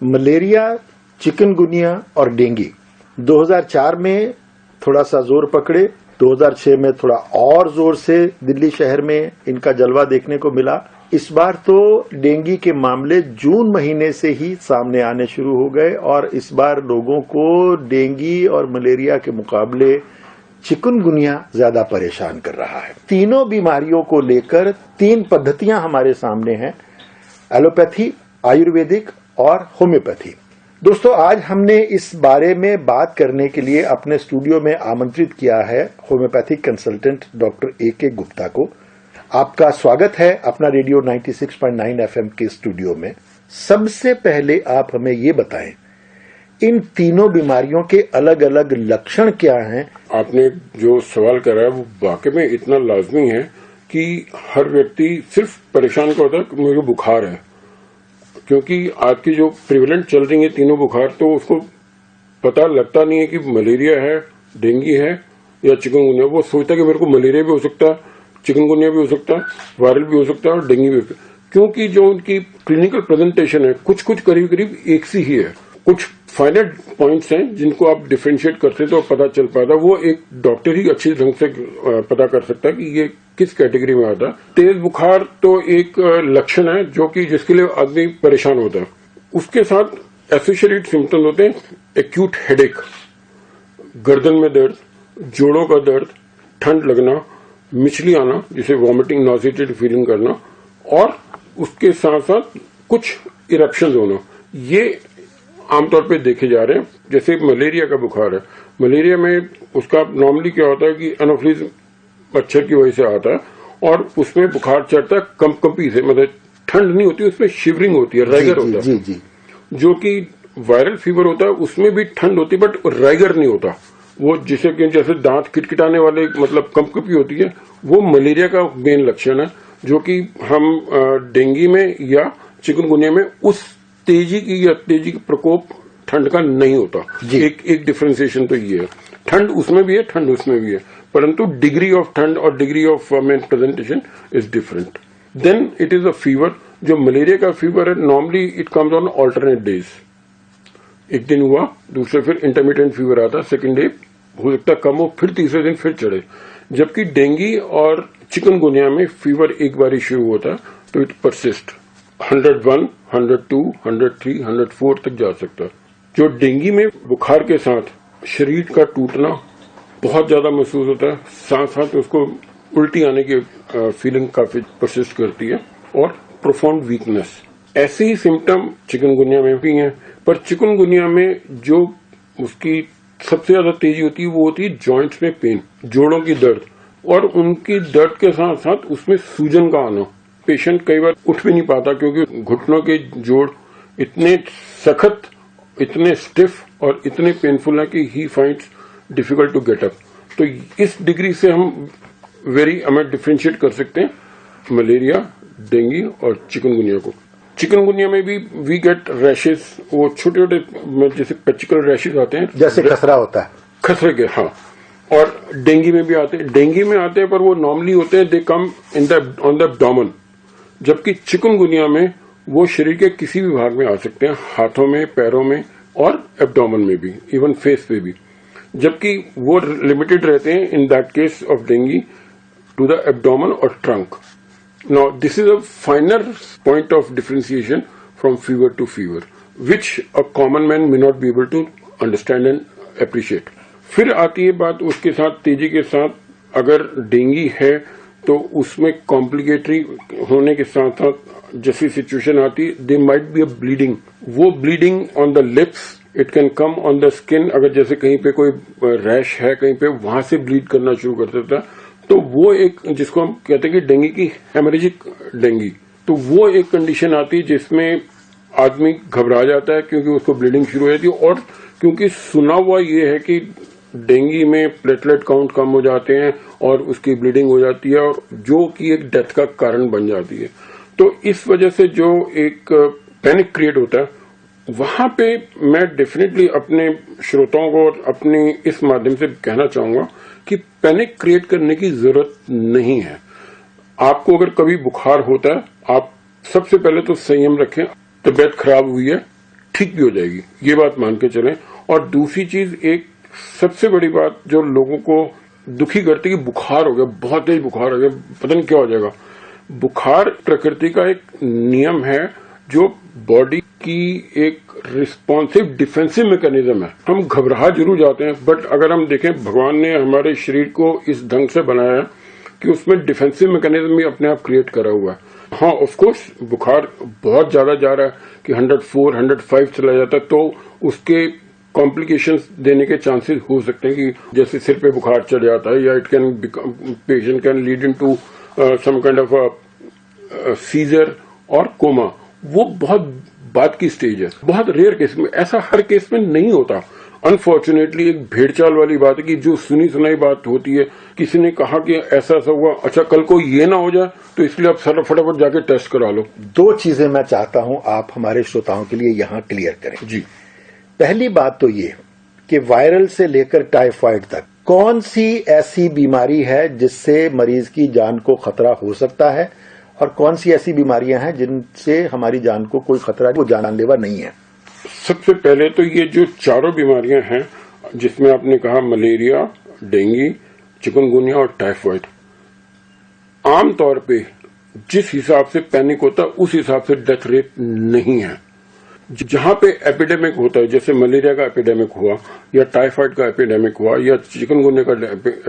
Malaria, chikungunya और dengue 2004 में थोड़ा सा जोर पकड़े, 2006 में थोड़ा और जोर से दिल्ली शहर में इनका जलवा देखने को मिला। इस बार तो डेंगू के मामले जून महीने से ही सामने आने शुरू हो गए और इस बार लोगों को डेंगू और मलेरिया के मुकाबले चिकनगुनिया ज्यादा परेशान कर रहा है। तीनों बीमारियों को लेकर 3 पद्धतियां हमारे सामने हैं, एलोपैथी, आयुर्वेदिक और होम्योपैथी। दोस्तों, आज हमने इस बारे में बात करने के लिए अपने स्टूडियो में आमंत्रित किया है homeopathic consultant doctor A K. Gupta को। आपका स्वागत है अपना रेडियो 96.9 FM के स्टूडियो में। सबसे पहले आप हमें ये बताएं, इन तीनों बीमारियों के अलग अलग लक्षण क्या हैं? आपने जो सवाल करा है वो वाकई में इतना लाजमी है कि हर व्यक्ति सिर्फ परेशान का होता है कि मुझे बुखार है, क्योंकि आज की जो प्रिवेलेंट चल रही है तीनों बुखार, तो उसको पता लगता नहीं है कि मलेरिया है, डेंगू है या चिकनगुनिया। वो सोचता है कि मेरे को मलेरिया भी हो सकता है, चिकनगुनिया भी हो सकता है, वायरल भी हो सकता है और डेंगू भी हो सकता है, क्योंकि जो उनकी क्लिनिकल प्रेजेंटेशन है कुछ करीब करीब एक सी ही है। कुछ फाइनाइट पॉइंट्स हैं जिनको आप डिफरेंशिएट करते तो पता चल पाता, वो एक डॉक्टर ही अच्छी ढंग से पता कर सकता है कि ये किस कैटेगरी में आता है। तेज बुखार तो एक लक्षण है जो कि जिसके लिए आदमी परेशान होता है। उसके साथ एसोसिएटेड सिम्टम्स होते हैं एक्यूट हेडेक, गर्दन में दर्द, जोड़ों का दर्द, ठंड लगना, मिचली आना जिसे वॉमिटिंग नॉसिएटेड फीलिंग करना, और उसके साथ साथ कुछ इरप्शन होना। ये आमतौर पे देखे जा रहे हैं। जैसे मलेरिया का बुखार है, मलेरिया में उसका नॉर्मली क्या होता है कि एनोफिलीज मच्छर की वजह से आता है और उसमें बुखार चढ़ता है कंपकंपी से, मतलब ठंड नहीं होती, उसमें शिवरिंग होती है, राइगर होता है। जो कि वायरल फीवर होता है उसमें भी ठंड होती है बट राइगर नहीं होता। वो जिसे कि जैसे दांत किटकिटाने वाले मतलब कंपकंपी होती है, वो मलेरिया का मेन लक्षण है, जो कि हम डेंगू में या चिकनगुनिया में उस तेजी का प्रकोप ठंड का नहीं होता। एक डिफरेंशिएशन तो ये है, ठंड उसमें भी है, ठंड उसमें भी है, परंतु डिग्री ऑफ ठंड और degree of presentation is different. Then it is a fever. जो मलेरिया का फीवर है normally it comes on alternate days. एक दिन हुआ, दूसरे फिर इंटरमीडिएट फीवर आता, सेकेंड डे हो सकता कम हो, फिर तीसरे दिन फिर चढ़े। जबकि डेंगू और चिकनगुनिया में फीवर एक बार ही शुरू होता है तो इट परसिस्ट 101, 102, 103, 104 तक जा सकता है। जो डेंगू में बुखार के साथ शरीर का टूटना बहुत ज्यादा महसूस होता है, साथ साथ उसको उल्टी आने की फीलिंग काफी परसिस्ट करती है और प्रोफाउंड वीकनेस। ऐसे ही सिम्टम चिकनगुनिया में भी हैं, पर चिकनगुनिया में जो उसकी सबसे ज्यादा तेजी होती है वो होती है जॉइंट्स में पेन, जोड़ों की दर्द, और उनकी दर्द के साथ साथ उसमें सूजन का आना। पेशेंट कई बार उठ भी नहीं पाता क्योंकि घुटनों के जोड़ इतने सख्त, इतने स्टिफ और इतने पेनफुल है कि he finds difficult to get up. तो इस डिग्री से हम हमें डिफरेंशिएट कर सकते हैं मलेरिया, डेंगू और चिकनगुनिया को। चिकनगुनिया में भी वी गेट रैशेस, वो छोटे छोटे जैसे पेचिकल रैशेस आते हैं, जैसे खसरा होता है, खसरे के, हाँ। और डेंगू में भी आते हैं, डेंगू में आते हैं पर वो नॉर्मली होते हैं they come in the on the abdomen, जबकि चिकनगुनिया में वो शरीर के किसी भी भाग में आ सकते हैं, हाथों में, पैरों में और एब्डोमेन में भी, इवन फेस पे भी, जबकि वो लिमिटेड रहते हैं in that case of dengue to the abdomen और trunk. Now, this is a finer point of differentiation from fever to fever, which a common man may not be able to understand and appreciate. फिर आती है बात उसके साथ तेजी के साथ, अगर डेंगू है तो उसमें कॉम्प्लिकेटरी होने के साथ साथ जैसी सिचुएशन आती है, they might be a bleeding. वो bleeding on the lips, it can come on the skin. अगर जैसे कहीं पे कोई रैश है कहीं पे, वहां से ब्लीड करना शुरू कर देता है, तो वो एक जिसको हम कहते हैं कि डेंगू की हेमरेजिक डेंगू, तो वो एक कंडीशन आती है जिसमें आदमी घबरा जाता है क्योंकि उसको ब्लीडिंग शुरू हो जाती है। और क्योंकि सुना हुआ ये है कि डेंगू में प्लेटलेट काउंट कम हो जाते हैं और उसकी ब्लीडिंग हो जाती है, और जो कि एक डेथ का कारण बन जाती है। तो इस वजह से जो एक पैनिक क्रिएट होता है, वहां पे मैं डेफिनेटली अपने श्रोताओं को और अपने इस माध्यम से कहना चाहूंगा कि पैनिक क्रिएट करने की जरूरत नहीं है। आपको अगर कभी बुखार होता है, आप सबसे पहले तो संयम रखें। तबीयत खराब हुई है, ठीक भी हो जाएगी, ये बात मान के चलें। और दूसरी चीज, एक सबसे बड़ी बात जो लोगों को दुखी करती है कि बुखार हो गया, बहुत तेज बुखार हो गया, पता नहीं क्या हो जाएगा। बुखार प्रकृति का एक नियम है जो बॉडी की एक रिस्पॉन्सिव डिफेंसिव मैकेनिज्म है। हम घबरा जरूर जाते हैं, बट अगर हम देखें भगवान ने हमारे शरीर को इस ढंग से बनाया है कि उसमें डिफेंसिव मैकेनिज्म भी अपने आप क्रिएट करा हुआ है। हाँ, ऑफ कोर्स बुखार बहुत ज्यादा जा रहा है कि 104, 105 चला जाता है, तो उसके कॉम्प्लिकेशंस देने के चांसेस हो सकते हैं कि जैसे सिर पे बुखार चढ़ जाता है, या it can patient can lead into some kind of seizure और कोमा। वो बहुत बाद की स्टेज है, बहुत रेयर केस में, ऐसा हर केस में नहीं होता। अनफॉर्चुनेटली एक भेड़चाल वाली बात है कि जो सुनी सुनाई बात होती है, किसी ने कहा कि ऐसा ऐसा हुआ, अच्छा कल को ये ना हो जाए, तो इसलिए आप सर फटाफट जाके टेस्ट करा लो। दो चीजें मैं चाहता हूं आप हमारे श्रोताओं के लिए यहां क्लियर करें। जी, पहली बात तो ये कि वायरल से लेकर टाइफाइड तक कौन सी ऐसी बीमारी है जिससे मरीज की जान को खतरा हो सकता है, और कौन सी ऐसी बीमारियां हैं जिनसे हमारी जान को कोई खतरा, वो जानलेवा नहीं है? सबसे पहले तो ये जो चारों बीमारियां हैं जिसमें आपने कहा मलेरिया, डेंगू, चिकनगुनिया और टाइफाइड, आमतौर पे जिस हिसाब से पैनिक होता है उस हिसाब से डेथ रेट नहीं है। जहां पे एपिडेमिक होता है, जैसे मलेरिया का एपिडेमिक हुआ, या टाइफाइड का एपिडेमिक हुआ, या चिकनगुनिया का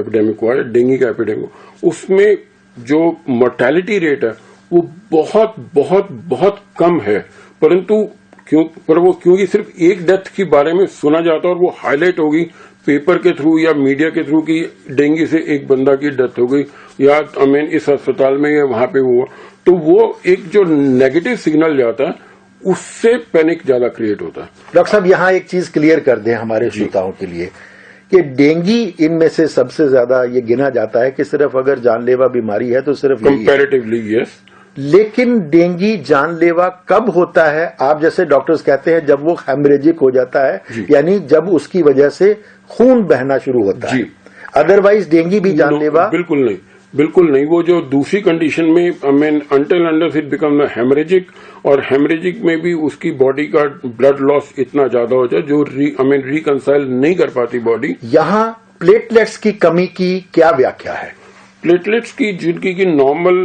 एपिडेमिक हुआ, या डेंगू का एपिडेमिक हुआ, उसमें जो मोर्टेलिटी रेट है वो बहुत बहुत बहुत कम है। परंतु क्योंकि सिर्फ एक डेथ के बारे में सुना जाता है और वो हाईलाइट होगी पेपर के थ्रू या मीडिया के थ्रू कि डेंगू से एक बंदा की डेथ हो गई, या इस अस्पताल में या वहां पे हुआ, तो वो एक जो नेगेटिव सिग्नल जाता है उससे पैनिक ज्यादा क्रिएट होता है। डॉक्टर साहब, यहाँ एक चीज क्लियर कर दें हमारे श्रोताओं के लिए कि डेंगू इनमें से सबसे ज्यादा ये गिना जाता है कि सिर्फ अगर जानलेवा बीमारी है तो सिर्फ कंपैरेटिवली यस। लेकिन डेंगू जानलेवा कब होता है? आप जैसे डॉक्टर्स कहते हैं जब वो हेमरेजिक हो जाता है, यानी जब उसकी वजह से खून बहना शुरू होता है। अदरवाइज डेंगू भी जानलेवा बिल्कुल नहीं, बिल्कुल नहीं। वो जो दूसरी कंडीशन में until under it become haemorrhagic, और हेमरेजिक में भी उसकी बॉडी का ब्लड लॉस इतना ज्यादा हो जाए जो रिकंसाइल नहीं कर पाती बॉडी। यहाँ प्लेटलेट्स की कमी की क्या व्याख्या है? प्लेटलेट्स की जिनकी की नॉर्मल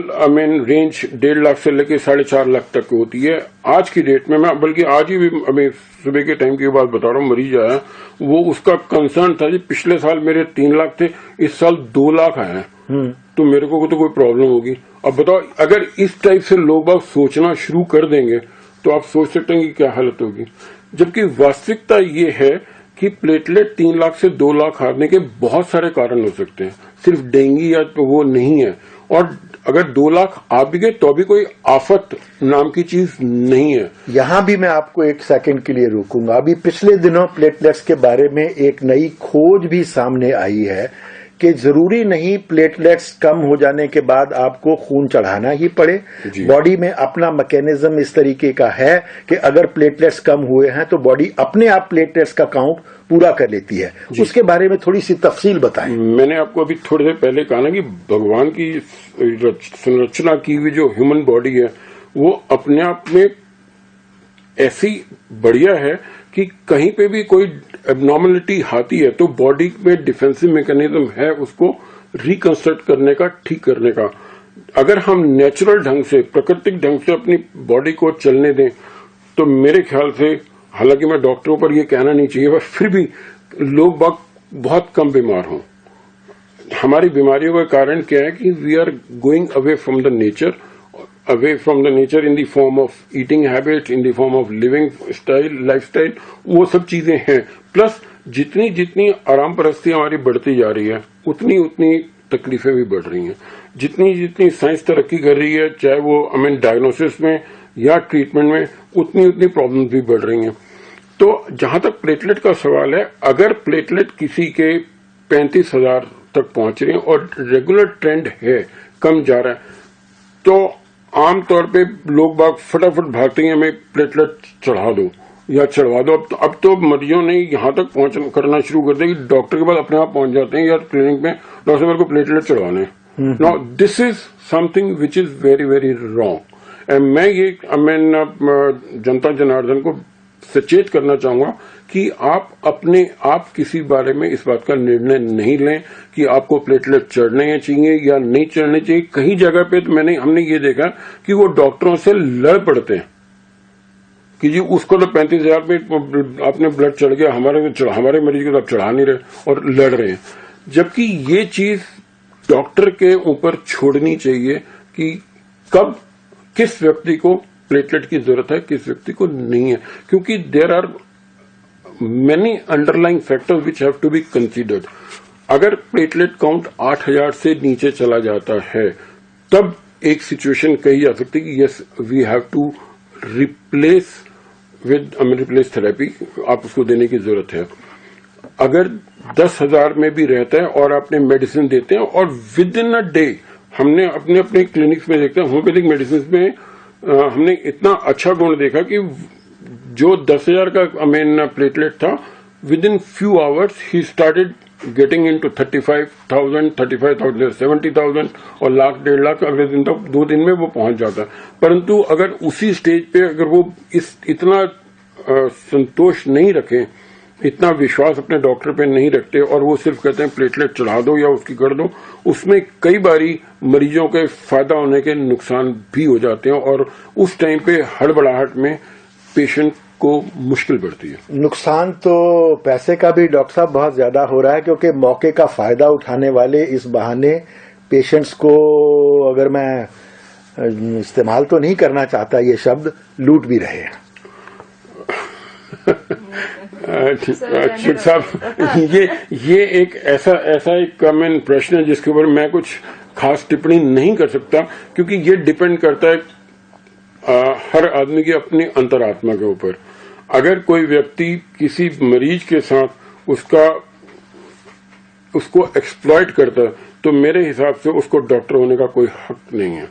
रेंज 1.5 लाख से लेकर 4.5 लाख तक होती है आज की डेट में। मैं बल्कि आज ही भी सुबह के टाइम की बात बता रहा हूँ, मरीज आया, वो उसका कंसर्न था जी पिछले साल मेरे 3 लाख थे, इस साल 2 लाख आए हैं, तो मेरे को तो कोई प्रॉब्लम होगी। अब बताओ, अगर इस टाइप से लोग बाग सोचना शुरू कर देंगे तो आप सोच सकते हैं कि क्या हालत होगी। जबकि वास्तविकता ये है कि प्लेटलेट 3 लाख से 2 लाख हारने के बहुत सारे कारण हो सकते हैं, सिर्फ डेंगू या तो वो नहीं है। और अगर 2 लाख आ भी गए तो भी कोई आफत नाम की चीज नहीं है। यहां भी मैं आपको एक सेकंड के लिए रोकूंगा। अभी पिछले दिनों प्लेटलेट्स के बारे में एक नई खोज भी सामने आई है कि जरूरी नहीं प्लेटलेट्स कम हो जाने के बाद आपको खून चढ़ाना ही पड़े। बॉडी में अपना मैकेनिज्म इस तरीके का है कि अगर प्लेटलेट्स कम हुए हैं तो बॉडी अपने आप प्लेटलेट्स का काउंट पूरा कर लेती है। उसके बारे में थोड़ी सी तफसील बताएं। मैंने आपको अभी थोड़ी देर पहले कहा ना कि भगवान की संरचना की हुई जो ह्यूमन बॉडी है वो अपने आप में ऐसी बढ़िया है कि कहीं पे भी कोई एबनॉर्मलिटी आती है तो बॉडी में डिफेंसिव मैकेनिज्म है उसको रिकंस्ट्रक्ट करने का, ठीक करने का। अगर हम नेचुरल ढंग से, प्राकृतिक ढंग से अपनी बॉडी को चलने दें तो मेरे ख्याल से, हालांकि मैं डॉक्टरों पर यह कहना नहीं चाहिए, पर फिर भी लोग बहुत कम बीमार हों। हमारी बीमारियों का कारण क्या है कि we are going away from the nature, away from the nature in the form of eating habits, in the form of living style, lifestyle, वो सब चीजें हैं। प्लस जितनी जितनी आराम परस्ती हमारी बढ़ती जा रही है उतनी उतनी तकलीफें भी बढ़ रही हैं। जितनी जितनी साइंस तरक्की कर रही है, चाहे वो डायग्नोसिस में या ट्रीटमेंट में, उतनी उतनी प्रॉब्लम्स भी बढ़ रही हैं। तो जहां तक प्लेटलेट का सवाल है, अगर प्लेटलेट किसी के 35,000 तक पहुंच रहे हैं और रेगुलर ट्रेंड है कम जा रहा है, तो आमतौर पे लोग बाग फटाफट भागते हैं हमें प्लेटलेट चढ़ा दो या चढ़वा दो। अब तो मरीजों ने यहां तक करना शुरू कर दिया कि डॉक्टर के पास अपने आप पहुंच जाते हैं या क्लिनिक में, डॉक्टर मेरे को प्लेटलेट चढ़वाने हैं। Now this is something which is very very wrong. मैं जनता जनार्दन को सचेत करना चाहूंगा कि आप अपने आप किसी बारे में इस बात का निर्णय नहीं लें कि आपको प्लेटलेट चढ़ने चाहिए या नहीं चढ़ने चाहिए। कई जगह पे तो हमने ये देखा कि वो डॉक्टरों से लड़ पड़ते हैं कि जी उसको तो 35,000 पे आपने ब्लड चढ़ गया, हमारे मरीज को तो आप चढ़ा नहीं रहे, और लड़ रहे हैं। जबकि ये चीज डॉक्टर के ऊपर छोड़नी चाहिए कि कब किस व्यक्ति को प्लेटलेट की जरूरत है, किस व्यक्ति को नहीं है, क्योंकि there are many underlying factors which have to be considered. अगर प्लेटलेट काउंट 8,000 से नीचे चला जाता है तब एक सिचुएशन कही जा सकती है कि yes we have to replace replace therapy, आप उसको देने की जरूरत है। अगर 10,000 में भी रहता है और आपने मेडिसिन देते हैं और विद इन अ डे, हमने अपने अपने क्लिनिक्स में देखते हैं होम्योपैथिक मेडिसिन में हमने इतना अच्छा गुण देखा कि जो 10,000 का प्लेटलेट था, with in few hours he started getting into 35,000, 70,000 और लाख 1.5 लाख अगले दिन तक 2 दिन में वो पहुंच जाता है। परंतु अगर उसी स्टेज पे अगर वो इतना संतोष नहीं रखें, इतना विश्वास अपने डॉक्टर पे नहीं रखते और वो सिर्फ कहते हैं प्लेटलेट चढ़ा दो या उसकी कर दो, उसमें कई बारी मरीजों के फायदा होने के नुकसान भी हो जाते हैं और उस टाइम पे हड़बड़ाहट में पेशेंट को मुश्किल पड़ती है। नुकसान तो पैसे का भी डॉक्टर साहब बहुत ज्यादा हो रहा है, क्योंकि मौके का फायदा उठाने वाले इस बहाने पेशेंट्स को, अगर मैं इस्तेमाल तो नहीं करना चाहता ये शब्द, लूट भी रहे हैं। शेख साहब, ये एक ऐसा एक कॉमन प्रश्न है जिसके ऊपर मैं कुछ खास टिप्पणी नहीं कर सकता, क्योंकि ये डिपेंड करता है हर आदमी की अपनी अंतरात्मा के ऊपर। अगर कोई व्यक्ति किसी मरीज के साथ उसको एक्सप्लॉइट करता है तो मेरे हिसाब से उसको डॉक्टर होने का कोई हक नहीं है।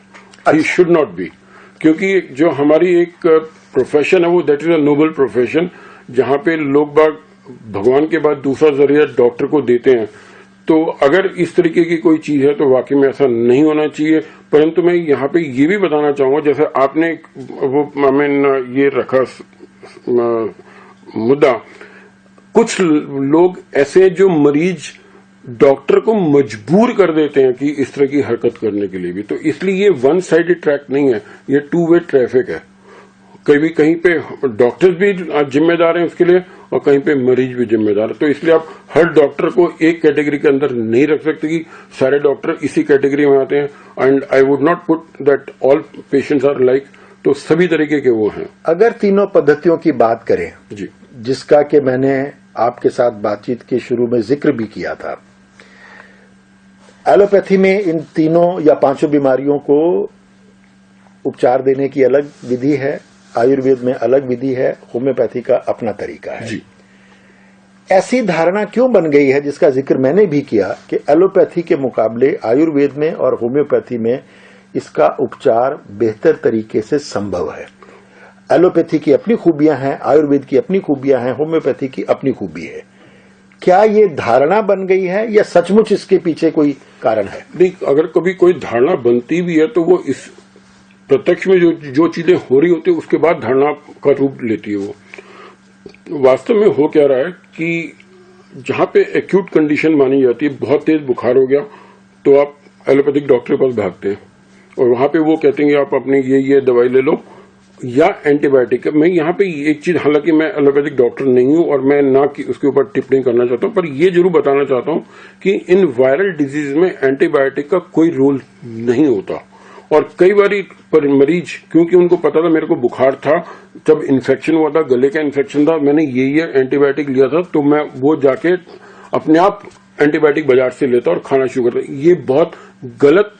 ही शुड नॉट बी, क्योंकि जो हमारी एक प्रोफेशन है वो that is a noble profession, जहां पे लोग बाग भगवान के बाद दूसरा जरिया डॉक्टर को देते हैं। तो अगर इस तरीके की कोई चीज है तो वाकई में ऐसा नहीं होना चाहिए। परंतु मैं यहाँ पे ये भी बताना चाहूंगा, जैसे आपने वो ये रखा मुद्दा, कुछ लोग ऐसे जो मरीज डॉक्टर को मजबूर कर देते हैं कि इस तरह की हरकत करने के लिए भी, तो इसलिए ये वन साइडेड ट्रैक नहीं है, ये 2 वे ट्रैफिक है। कहीं पे डॉक्टर्स भी जिम्मेदार हैं उसके लिए और कहीं पे मरीज भी जिम्मेदार है। तो इसलिए आप हर डॉक्टर को एक कैटेगरी के अंदर नहीं रख सकते कि सारे डॉक्टर इसी कैटेगरी में आते हैं। And I would not put that all patients are like, तो सभी तरीके के वो हैं। अगर तीनों पद्धतियों की बात करें जी, जिसका कि मैंने आपके साथ बातचीत के शुरू में जिक्र भी किया था, एलोपैथी में इन तीनों या 5 बीमारियों को उपचार देने की अलग विधि है, आयुर्वेद में अलग विधि है, होम्योपैथी का अपना तरीका है। जी। ऐसी धारणा क्यों बन गई है, जिसका जिक्र मैंने भी किया, कि एलोपैथी के मुकाबले आयुर्वेद में और होम्योपैथी में इसका उपचार बेहतर तरीके से संभव है। एलोपैथी की अपनी खूबियां हैं, आयुर्वेद की अपनी खूबियां हैं, होम्योपैथी की अपनी खूबी है। क्या ये धारणा बन गई है या सचमुच इसके पीछे कोई कारण है? नहीं, अगर कभी कोई धारणा बनती भी है तो वो इस प्रत्यक्ष में जो चीजें हो रही होती है उसके बाद धारणा का रूप लेती है। वो वास्तव में हो क्या रहा है कि जहां पे एक्यूट कंडीशन मानी जाती है, बहुत तेज बुखार हो गया, तो आप एलोपैथिक डॉक्टर के पास भागते हैं और वहां पे वो कहते हैं आप अपनी ये दवाई ले लो या एंटीबायोटिक। मैं यहाँ पे एक चीज, हालांकि मैं एलोपैथिक डॉक्टर नहीं हूं और मैं ना कि उसके ऊपर टिप्पणी करना चाहता हूं, पर ये जरूर बताना चाहता हूं कि इन वायरल डिजीज में एंटीबायोटिक का कोई रोल नहीं होता। और कई बारी पर मरीज, क्योंकि उनको पता था मेरे को बुखार था, जब इन्फेक्शन हुआ था, गले का इन्फेक्शन था, मैंने ये एंटीबायोटिक लिया था, तो मैं वो जाके अपने आप एंटीबायोटिक बाजार से लेता और खाना शुरू करता। ये बहुत गलत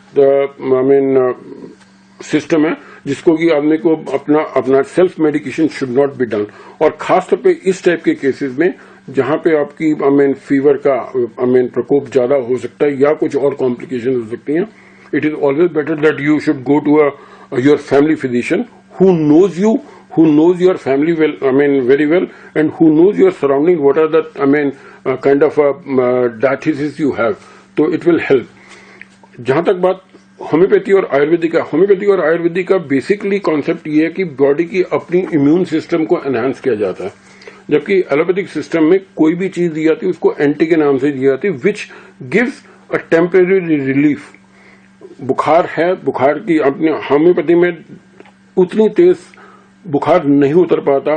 सिस्टम है, जिसको कि आदमी को अपना self medication should not be done. और खासतौर पे इस टाइप के केसेस में जहां पे आपकी फीवर का प्रकोप ज्यादा हो सकता है या कुछ और कॉम्प्लिकेशन हो सकती हैं, it is always better that you should go to your family physician who knows you, who knows your family well, very well, and who knows your surrounding, what are the kind of diathesis you have, तो it will help. जहां तक बात homeopathy और आयुर्वेदिक का basically concept ये है कि body की अपनी इम्यून सिस्टम को एनहांस किया जाता है, जबकि एलोपैथिक सिस्टम में कोई भी चीज दी जाती है उसको एंटी के नाम से दी जाती है, which gives a temporary relief. बुखार है, बुखार की अपने होम्योपैथी में उतनी तेज बुखार नहीं उतर पाता,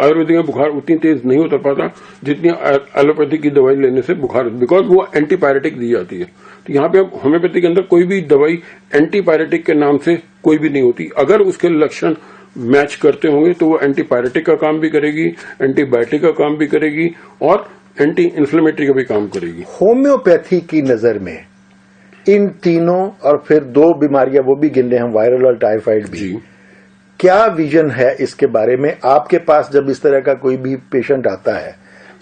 आयुर्वेदिक में बुखार उतनी तेज नहीं उतर पाता जितनी एलोपैथी की दवाई लेने से बुखार, बिकॉज वो एंटीपायरेटिक दी जाती है। तो यहाँ पे होम्योपैथी के अंदर कोई भी दवाई एंटीपायरेटिक के नाम से कोई भी नहीं होती। अगर उसके लक्षण मैच करते होंगे तो वो एंटीपायरेटिक का काम भी करेगी, एंटीबायोटिक का काम भी करेगी और एंटी इन्फ्लेमेटरी का भी काम करेगी। होम्योपैथी की नजर में इन तीनों और फिर दो बीमारियां वो भी गिन रहे हैं, वायरल और टाइफाइड भी, जी, क्या विजन है इसके बारे में आपके पास? जब इस तरह का कोई भी पेशेंट आता है,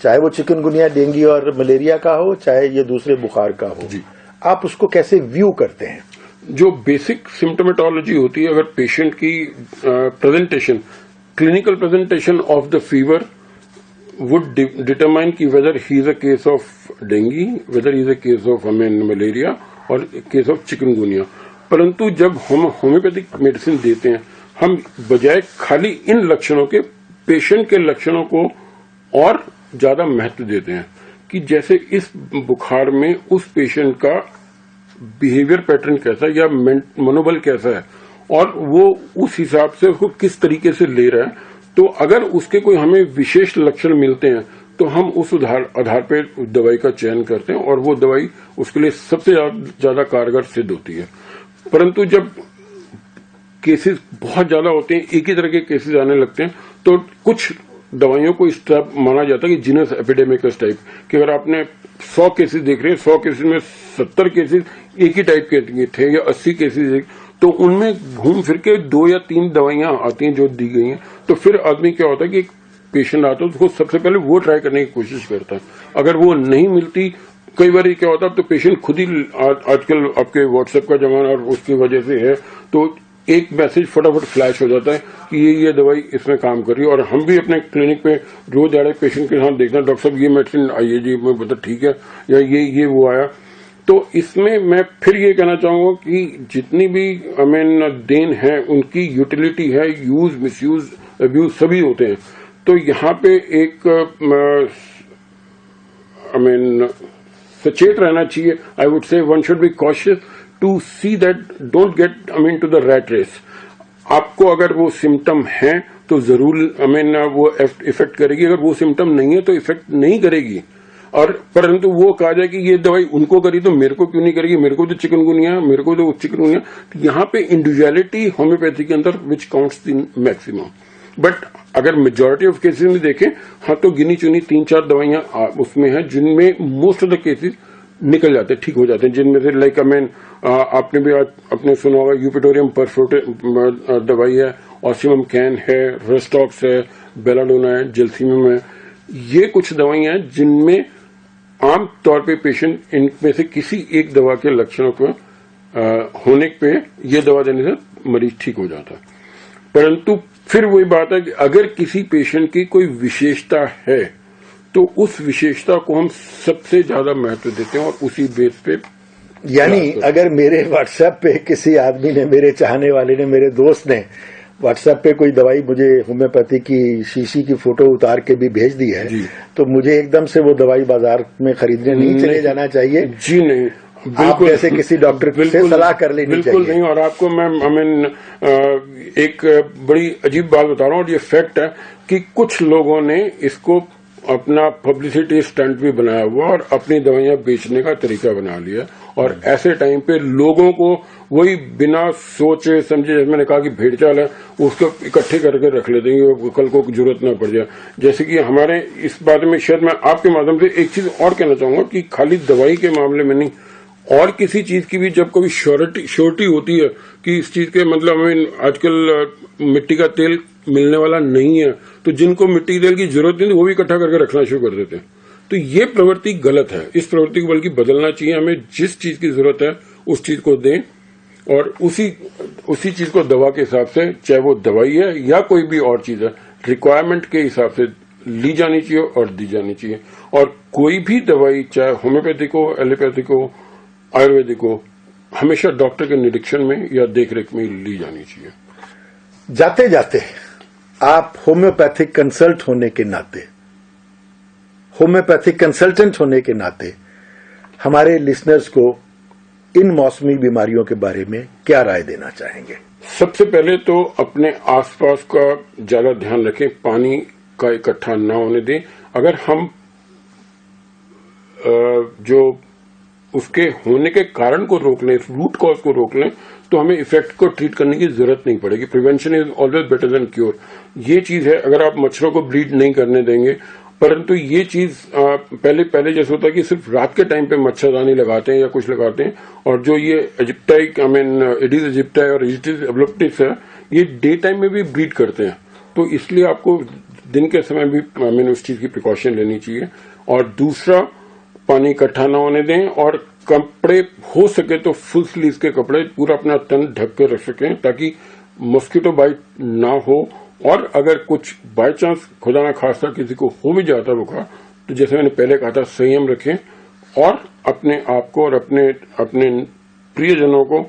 चाहे वो चिकनगुनिया, डेंगू और मलेरिया का हो, चाहे ये दूसरे बुखार का हो, जी, आप उसको कैसे व्यू करते हैं? जो बेसिक सिम्टोमेटोलॉजी होती है, अगर पेशेंट की presentation, clinical presentation of the fever would determine की whether he is a case of dengue, whether is a case of malaria और केस ऑफ चिकनगुनिया। परंतु जब हम होम्योपैथिक मेडिसिन देते हैं, हम बजाय खाली इन लक्षणों के पेशेंट के लक्षणों को और ज्यादा महत्व देते हैं कि जैसे इस बुखार में उस पेशेंट का बिहेवियर पैटर्न कैसा है या मनोबल कैसा है और वो उस हिसाब से उसको किस तरीके से ले रहा है। तो अगर उसके कोई हमें विशेष लक्षण मिलते हैं तो हम उस आधार पर दवाई का चयन करते हैं और वो दवाई उसके लिए सबसे ज्यादा कारगर सिद्ध होती है। परंतु जब केसेस बहुत ज्यादा होते हैं, एक ही तरह के केसेस आने लगते हैं, तो कुछ दवाइयों को इस तरह माना जाता है कि जीनस एपिडेमिकस टाइप, कि अगर आपने 100 केसेस देख रहे हैं, 100 केसेस में 70 केसेस एक ही टाइप के थे या 80 केसेस, तो उनमें घूम फिर के 2 या 3 दवाइयां आती हैं जो दी गई हैं। तो फिर आदमी क्या होता है कि एक पेशेंट आता है तो उसको सबसे पहले वो ट्राई करने की कोशिश करता है। अगर वो नहीं मिलती, कई बार क्या होता है तो पेशेंट खुद ही, आजकल आपके व्हाट्सएप का जमाना और उसकी वजह से है, तो एक मैसेज फटाफट फ्लैश हो जाता है कि ये दवाई इसमें काम कर रही है। और हम भी अपने क्लिनिक पे रोज आ रहे पेशेंट के साथ देखते हैं, डॉक्टर साहब ये मेडिसिन आई है जी, मैं बता ठीक है, या ये वो आया। तो इसमें मैं फिर ये कहना चाहूंगा कि जितनी भी देन है उनकी यूटिलिटी है, यूज, मिसयूज, अब्यूज सभी होते हैं। तो यहाँ पे एक सचेत रहना चाहिए। I would say one should be cautious to see that don't get to the rat race. आपको अगर वो सिम्टम है तो जरूर वो इफेक्ट करेगी, अगर वो सिम्टम नहीं है तो इफेक्ट नहीं करेगी। और परंतु वो कहा जाए कि ये दवाई उनको करी तो मेरे को क्यों नहीं करेगी, मेरे को तो चिकनगुनिया, मेरे को तो चिकनगुनिया। तो यहाँ पे इंडिविजुअलिटी होम्योपैथी के अंदर विच काउंट्स द मैक्सिमम। बट अगर मेजॉरिटी ऑफ केसेस में देखें, हाँ, तो गिनी चुनी 3-4 दवाइयां उसमें हैं जिनमें मोस्ट ऑफ द केसेस निकल जाते हैं, ठीक हो जाते हैं। जिनमें से लाइक आपने भी आज अपने सुना होगा, यूपिटोरियम परफोर्टे दवाई है, ऑसिमम कैन है, रेस्टॉक्स है, बेलाडोना है, जेल्सीमियम है। ये कुछ दवाइयां हैं जिनमें आम तौर पे पेशेंट इनमें से किसी एक दवा के लक्षणों को होने पे ये दवा देने से मरीज ठीक हो जाता है। परंतु फिर वही बात है कि अगर किसी पेशेंट की कोई विशेषता है तो उस विशेषता को हम सबसे ज्यादा महत्व देते हैं और उसी बेस पे, यानी अगर मेरे व्हाट्सएप पे किसी आदमी ने, मेरे चाहने वाले ने, मेरे दोस्त ने व्हाट्सएप पे कोई दवाई मुझे होम्योपैथी की शीशी की फोटो उतार के भी भेज दी है, तो मुझे एकदम से वो दवाई बाजार में खरीदने नहीं चले जाना चाहिए। जी नहीं, आप जैसे किसी डॉक्टर से सलाह कर लेनी चाहिए। बिल्कुल नहीं। और आपको मैं एक बड़ी अजीब बात बता रहा हूँ, और ये फैक्ट है कि कुछ लोगों ने इसको अपना पब्लिसिटी स्टंट भी बनाया हुआ और अपनी दवाइयां बेचने का तरीका बना लिया। और ऐसे टाइम पे लोगों को वही बिना सोचे समझे, जैसे मैंने कहा कि भेड़ चाल है, उसको इकट्ठे करके रख लेते हैं, कल को जरूरत ना पड़ जाए। जैसे कि हमारे इस बारे में शायद मैं आपके माध्यम से एक चीज और कहना चाहूंगा कि खाली दवाई के मामले में नहीं, और किसी चीज की भी जब कभी श्योरिटी होती है कि इस चीज के आजकल मिट्टी का तेल मिलने वाला नहीं है, तो जिनको मिट्टी तेल की जरूरत नहीं वो भी इकट्ठा करके रखना शुरू कर देते हैं। तो ये प्रवृत्ति गलत है। इस प्रवृत्ति को बल्कि बदलना चाहिए। हमें जिस चीज की जरूरत है उस चीज को दें और उसी चीज को दवा के हिसाब से, चाहे वो दवाई है या कोई भी और चीज है, रिक्वायरमेंट के हिसाब से ली जानी चाहिए और दी जानी चाहिए। और कोई भी दवाई, चाहे होम्योपैथिक हो, एलोपैथिक हो, आयुर्वेदिक हो, हमेशा डॉक्टर के निरीक्षण में या देखरेख में ली जानी चाहिए। जाते जाते आप होम्योपैथिक कंसल्टेंट होने के नाते हमारे लिसनर्स को इन मौसमी बीमारियों के बारे में क्या राय देना चाहेंगे? सबसे पहले तो अपने आसपास का ज्यादा ध्यान रखें, पानी का इकट्ठा ना होने दें। अगर हम जो उसके होने के कारण को रोक लें, रूट कॉज को रोक लें, तो हमें इफेक्ट को ट्रीट करने की जरूरत नहीं पड़ेगी। Prevention is always better than cure. ये चीज है, अगर आप मच्छरों को ब्रीड नहीं करने देंगे, परंतु ये चीज पहले जैसे होता है कि सिर्फ रात के टाइम पे मच्छरदानी लगाते हैं या कुछ लगाते हैं, और जो ये इजिप्टाई एडिस इजिप्टाई और एजिटिस एब्लोप्टिस है, ये डे टाइम में भी ब्रीड करते हैं। तो इसलिए आपको दिन के समय भी उस चीज की प्रिकॉशन लेनी चाहिए। और दूसरा, पानी इकट्ठा ना होने दें, और कपड़े हो सके तो फुल स्लीव के कपड़े पूरा अपना तन ढक कर रख सकें ताकि मॉस्किटो बाइट ना हो। और अगर कुछ बाय चांस खुदा ना खास्ता किसी को हो भी जाता बुखार, तो जैसे मैंने पहले कहा था, संयम रखें और अपने आप को और अपने प्रियजनों को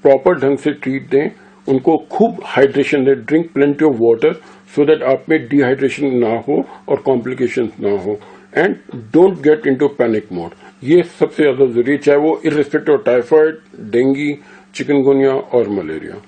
प्रॉपर ढंग से ट्रीट दें। उनको खूब हाइड्रेशन दें, drink plenty of water so that आप में डिहाइड्रेशन ना हो और कॉम्प्लिकेशन ना हो। And don't get into panic mode, ये सबसे ज्यादा जरूरी है, चाहे वो irrespective of typhoid, dengue, chikungunya और मलेरिया।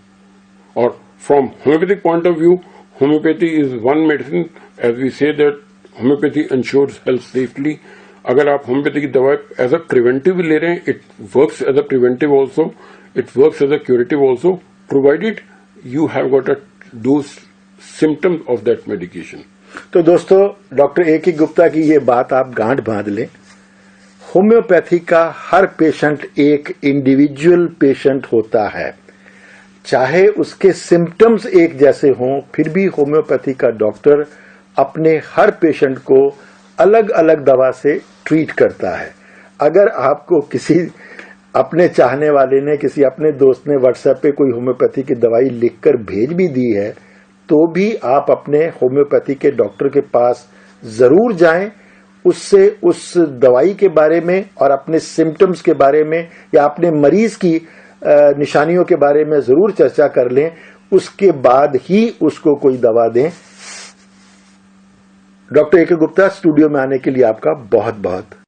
और from homeopathic point of view, homeopathy is one medicine, as we say that homeopathy insures health safely. अगर आप होम्योपैथी की दवा एज अ प्रिवेंटिव ले रहे हैं, it works as a preventive also, it works as a curative also, provided you have got those symptoms of that medication. तो दोस्तों, doctor A के गुप्ता की ये बात आप गांठ बांध लें। होम्योपैथी का हर पेशेंट एक इंडिविजुअल पेशेंट होता है, चाहे उसके सिम्टम्स एक जैसे हों, फिर भी होम्योपैथी का डॉक्टर अपने हर पेशेंट को अलग अलग दवा से ट्रीट करता है। अगर आपको किसी अपने चाहने वाले ने, किसी अपने दोस्त ने व्हाट्सएप पे कोई होम्योपैथी की दवाई लिखकर भेज भी दी है, तो भी आप अपने होम्योपैथी के डॉक्टर के पास जरूर जाएं, उससे उस दवाई के बारे में और अपने सिम्टम्स के बारे में या अपने मरीज की निशानियों के बारे में जरूर चर्चा कर लें, उसके बाद ही उसको कोई दवा दें। डॉक्टर ए के गुप्ता, स्टूडियो में आने के लिए आपका बहुत बहुत